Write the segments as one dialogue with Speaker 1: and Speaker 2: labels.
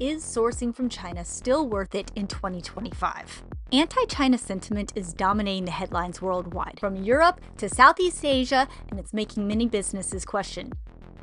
Speaker 1: is sourcing from China still worth it in 2025? Anti-China sentiment is dominating the headlines worldwide, from Europe to Southeast Asia, and it's making many businesses question,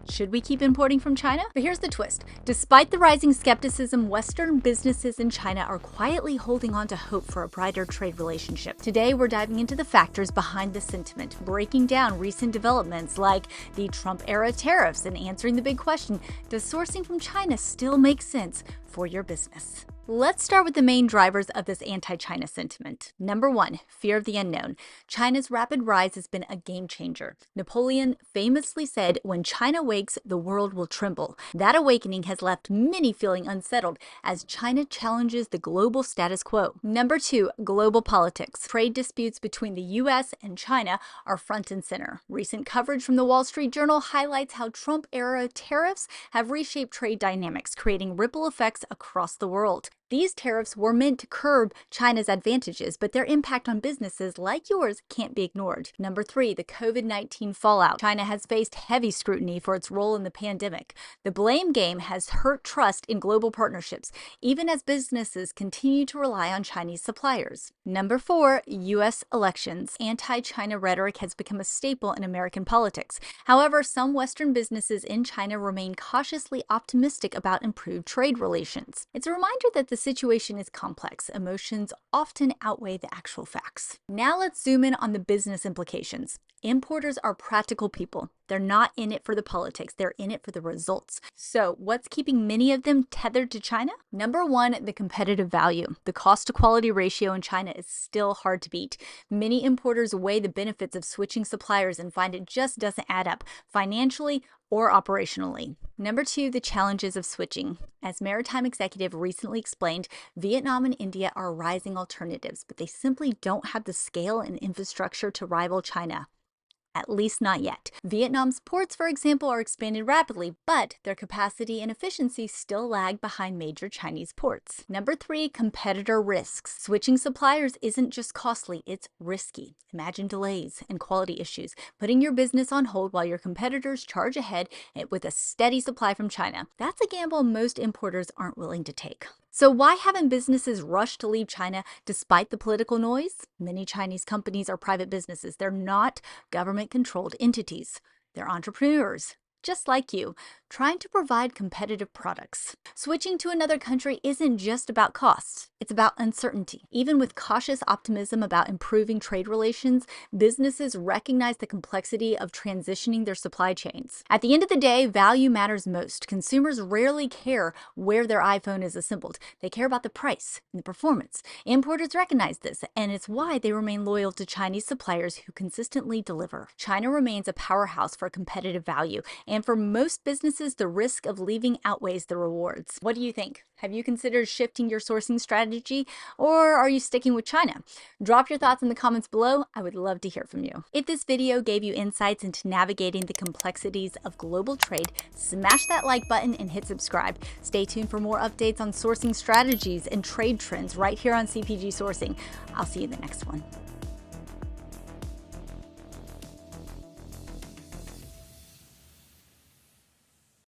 Speaker 1: should we keep importing from China? But here's the twist. Despite the rising skepticism, Western businesses in China are quietly holding on to hope for a brighter trade relationship. Today, we're diving into the factors behind the sentiment, breaking down recent developments like the Trump-era tariffs and answering the big question, does sourcing from China still make sense for your business? Let's start with the main drivers of this anti-China sentiment. Number one, fear of the unknown. China's rapid rise has been a game changer. Napoleon famously said, "When China wakes, the world will tremble." That awakening has left many feeling unsettled as China challenges the global status quo. Number two, global politics. Trade disputes between the US and China are front and center. Recent coverage from the Wall Street Journal highlights how Trump-era tariffs have reshaped trade dynamics, creating ripple effects across the world. These tariffs were meant to curb China's advantages, but their impact on businesses like yours can't be ignored. Number three, the COVID-19 fallout. China has faced heavy scrutiny for its role in the pandemic. The blame game has hurt trust in global partnerships, even as businesses continue to rely on Chinese suppliers. Number four, U.S. elections. Anti-China rhetoric has become a staple in American politics. However, some Western businesses in China remain cautiously optimistic about improved trade relations. It's a reminder that the situation is complex. Emotions often outweigh the actual facts. Now let's zoom in on the business implications. Importers are practical people. They're not in it for the politics. They're in it for the results. So what's keeping many of them tethered to China? Number one, the competitive value. The cost to quality ratio in China is still hard to beat. Many importers weigh the benefits of switching suppliers and find it just doesn't add up financially or operationally. Number two, the challenges of switching. As Maritime Executive recently explained, Vietnam and India are rising alternatives, but they simply don't have the scale and infrastructure to rival China. At least not yet. Vietnam's ports, for example, are expanded rapidly, but their capacity and efficiency still lag behind major Chinese ports. Number three, competitor risks. Switching suppliers isn't just costly, it's risky. Imagine delays and quality issues, putting your business on hold while your competitors charge ahead with a steady supply from China. That's a gamble most importers aren't willing to take. So why haven't businesses rushed to leave China despite the political noise? Many Chinese companies are private businesses. They're not government-controlled entities. They're entrepreneurs, just like you, trying to provide competitive products. Switching to another country isn't just about costs. It's about uncertainty. Even with cautious optimism about improving trade relations, businesses recognize the complexity of transitioning their supply chains. At the end of the day, value matters most. Consumers rarely care where their iPhone is assembled. They care about the price and the performance. Importers recognize this, and it's why they remain loyal to Chinese suppliers who consistently deliver. China remains a powerhouse for competitive value, and for most businesses, the risk of leaving outweighs the rewards. What do you think? Have you considered shifting your sourcing strategy, or are you sticking with China? Drop your thoughts in the comments below. I would love to hear from you. If this video gave you insights into navigating the complexities of global trade, smash that like button and hit subscribe. Stay tuned for more updates on sourcing strategies and trade trends right here on CPG Sourcing. I'll see you in the next one.